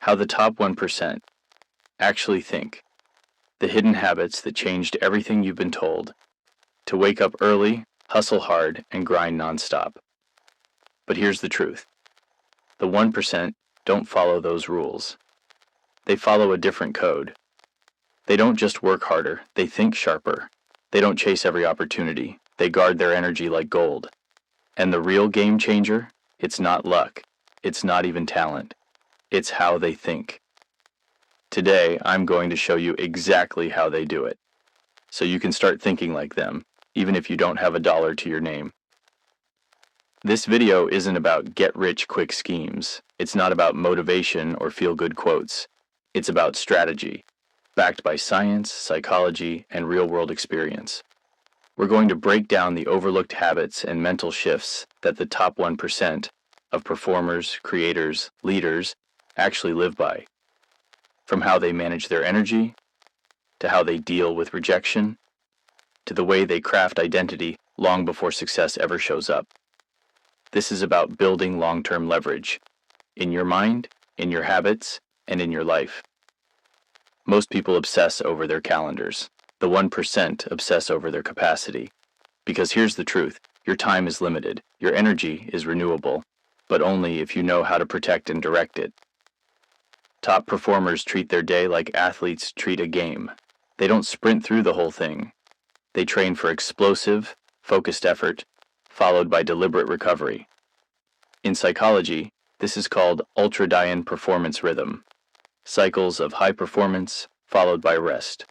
How the top 1% actually think. The hidden habits that changed everything you've been told. To wake up early, hustle hard, and grind nonstop. But here's the truth. The 1% don't follow those rules. They follow a different code. They don't just work harder, they think sharper. They don't chase every opportunity. They guard their energy like gold. And the real game changer? It's not luck. It's not even talent. It's how they think. Today, I'm going to show you exactly how they do it, so you can start thinking like them, even if you don't have a dollar to your name. This video isn't about get-rich-quick schemes. It's not about motivation or feel-good quotes. It's about strategy, backed by science, psychology, and real-world experience. We're going to break down the overlooked habits and mental shifts that the top 1% of performers, creators, leaders actually live by. From how they manage their energy, to how they deal with rejection, to the way they craft identity long before success ever shows up. This is about building long-term leverage in your mind, in your habits, and in your life. Most people obsess over their calendars. The 1% obsess over their capacity. Because here's the truth, your time is limited, your energy is renewable, but only if you know how to protect and direct it. Top performers treat their day like athletes treat a game. They don't sprint through the whole thing. They train for explosive, focused effort, followed by deliberate recovery. In psychology, this is called ultradian performance rhythm. Cycles of high performance, followed by rest.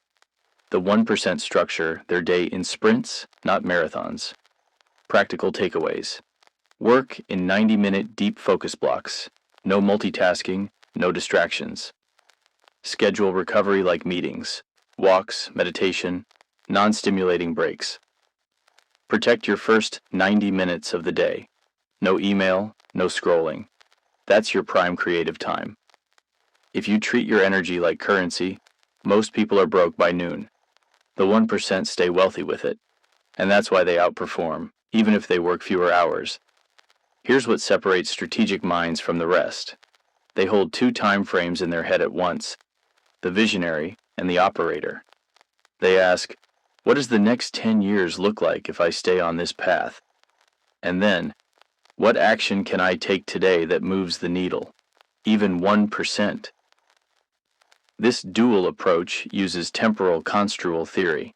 The 1% structure their day in sprints, not marathons. Practical takeaways. Work in 90-minute deep focus blocks. No multitasking, no distractions. Schedule recovery like meetings, walks, meditation, non-stimulating breaks. Protect your first 90 minutes of the day. No email, no scrolling. That's your prime creative time. If you treat your energy like currency, most people are broke by noon. The 1% stay wealthy with it, and that's why they outperform, even if they work fewer hours. Here's what separates strategic minds from the rest. They hold two time frames in their head at once, the visionary and the operator. They ask, what does the next 10 years look like if I stay on this path? And then, what action can I take today that moves the needle? Even 1%. This dual approach uses temporal construal theory.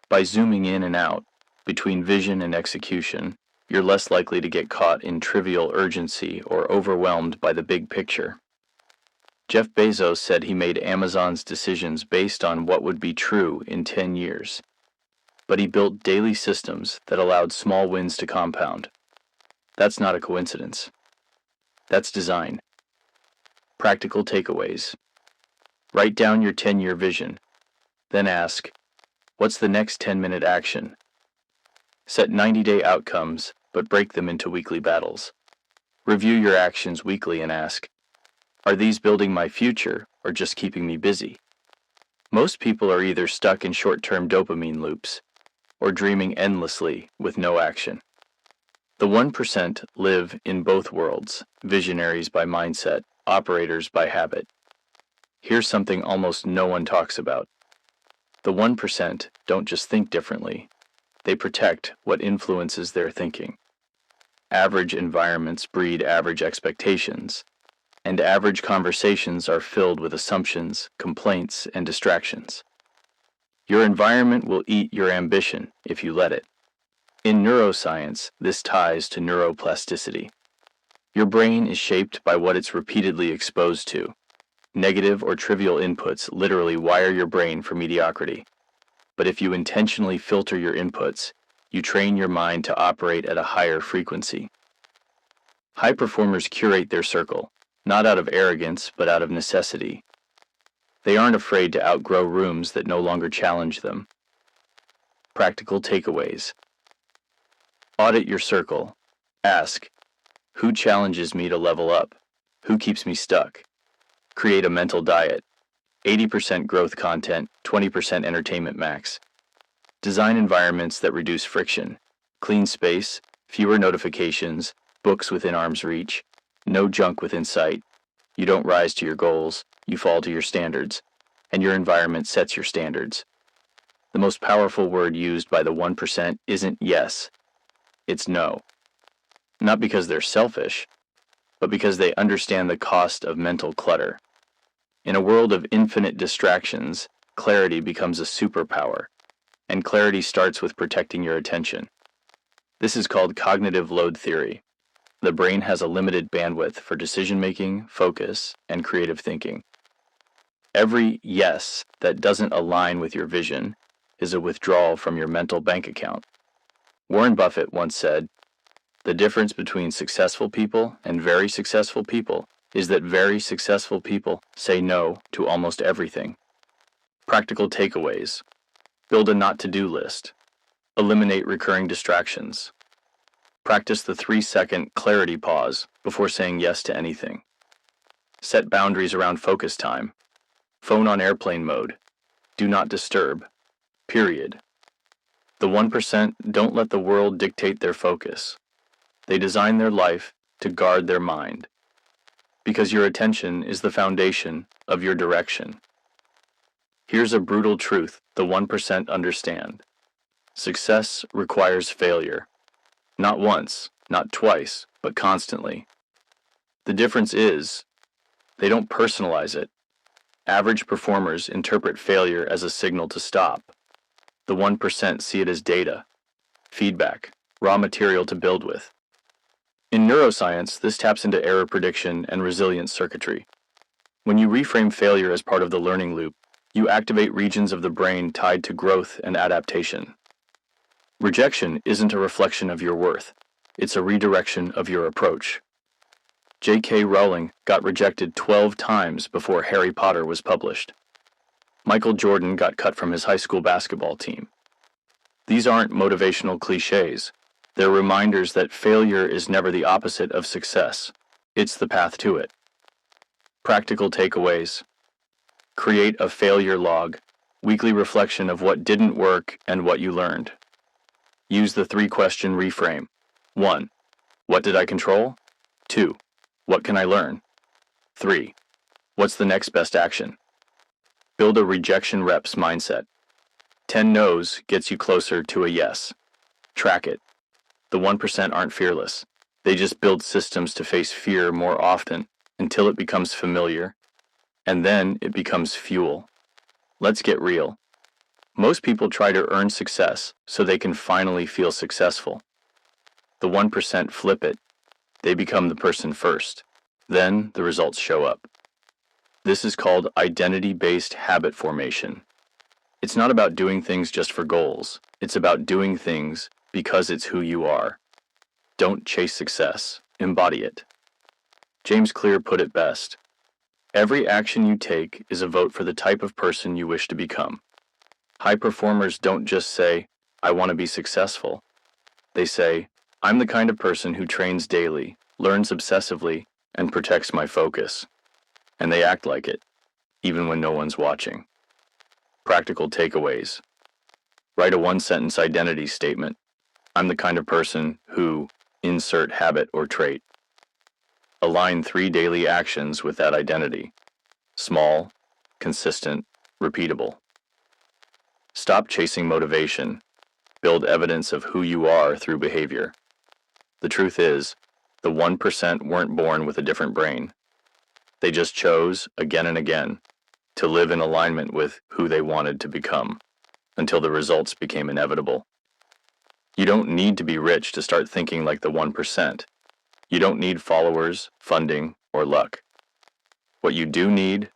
By zooming in and out, between vision and execution, you're less likely to get caught in trivial urgency or overwhelmed by the big picture. Jeff Bezos said he made Amazon's decisions based on what would be true in 10 years. But he built daily systems that allowed small wins to compound. That's not a coincidence. That's design. Practical takeaways. Write down your 10-year vision. Then ask, what's the next 10-minute action? Set 90-day outcomes, but break them into weekly battles. Review your actions weekly and ask, are these building my future or just keeping me busy? Most people are either stuck in short-term dopamine loops or dreaming endlessly with no action. The 1% live in both worlds, visionaries by mindset, operators by habit. Here's something almost no one talks about. The 1% don't just think differently. They protect what influences their thinking. Average environments breed average expectations, and average conversations are filled with assumptions, complaints, and distractions. Your environment will eat your ambition if you let it. In neuroscience, this ties to neuroplasticity. Your brain is shaped by what it's repeatedly exposed to. Negative or trivial inputs literally wire your brain for mediocrity. But if you intentionally filter your inputs, you train your mind to operate at a higher frequency. High performers curate their circle, not out of arrogance, but out of necessity. They aren't afraid to outgrow rooms that no longer challenge them. Practical takeaways. Audit your circle. Ask, who challenges me to level up? Who keeps me stuck? Create a mental diet. 80% growth content, 20% entertainment max. Design environments that reduce friction. Clean space, fewer notifications, books within arm's reach, no junk within sight. You don't rise to your goals, you fall to your standards, and your environment sets your standards. The most powerful word used by the 1% isn't yes, it's no. Not because they're selfish, but because they understand the cost of mental clutter. In a world of infinite distractions, clarity becomes a superpower, and clarity starts with protecting your attention. This is called cognitive load theory. The brain has a limited bandwidth for decision-making, focus, and creative thinking. Every yes that doesn't align with your vision is a withdrawal from your mental bank account. Warren Buffett once said, "The difference between successful people and very successful people is that very successful people say no to almost everything." Practical takeaways. Build a not-to-do list. Eliminate recurring distractions. Practice the 3-second clarity pause before saying yes to anything. Set boundaries around focus time. Phone on airplane mode. Do not disturb. Period. The 1% don't let the world dictate their focus. They design their life to guard their mind, because your attention is the foundation of your direction. Here's a brutal truth the 1% understand. Success requires failure. Not once, not twice, but constantly. The difference is, they don't personalize it. Average performers interpret failure as a signal to stop. The 1% see it as data, feedback, raw material to build with. In neuroscience, this taps into error prediction and resilience circuitry. When you reframe failure as part of the learning loop, you activate regions of the brain tied to growth and adaptation. Rejection isn't a reflection of your worth. It's a redirection of your approach. J.K. Rowling got rejected 12 times before Harry Potter was published. Michael Jordan got cut from his high school basketball team. These aren't motivational cliches. They're reminders that failure is never the opposite of success. It's the path to it. Practical takeaways. Create a failure log, weekly reflection of what didn't work and what you learned. Use the 3-question reframe. 1. What did I control? 2. What can I learn? 3. What's the next best action? Build a rejection reps mindset. 10 no's gets you closer to a yes. Track it. The 1% aren't fearless. They just build systems to face fear more often until it becomes familiar, and then it becomes fuel. Let's get real. Most people try to earn success so they can finally feel successful. The 1% flip it. They become the person first. Then the results show up. This is called identity-based habit formation. It's not about doing things just for goals. It's about doing things because it's who you are. Don't chase success. Embody it. James Clear put it best. Every action you take is a vote for the type of person you wish to become. High performers don't just say, "I want to be successful." They say, "I'm the kind of person who trains daily, learns obsessively, and protects my focus." And they act like it, even when no one's watching. Practical takeaways. Write a 1-sentence identity statement. I'm the kind of person who, insert habit or trait. Align 3 daily actions with that identity. Small, consistent, repeatable. Stop chasing motivation. Build evidence of who you are through behavior. The truth is, the 1% weren't born with a different brain. They just chose, again and again, to live in alignment with who they wanted to become, until the results became inevitable. You don't need to be rich to start thinking like the 1%. You don't need followers, funding, or luck. What you do need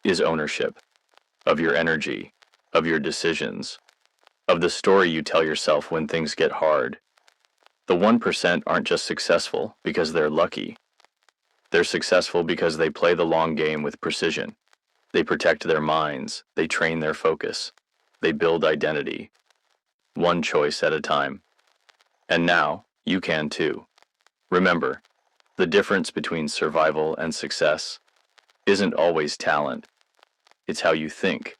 is ownership of your energy, of your decisions, of the story you tell yourself when things get hard. The 1% aren't just successful because they're lucky. They're successful because they play the long game with precision. They protect their minds, they train their focus, they build identity, one choice at a time. And now, you can too. Remember, the difference between survival and success isn't always talent. It's how you think,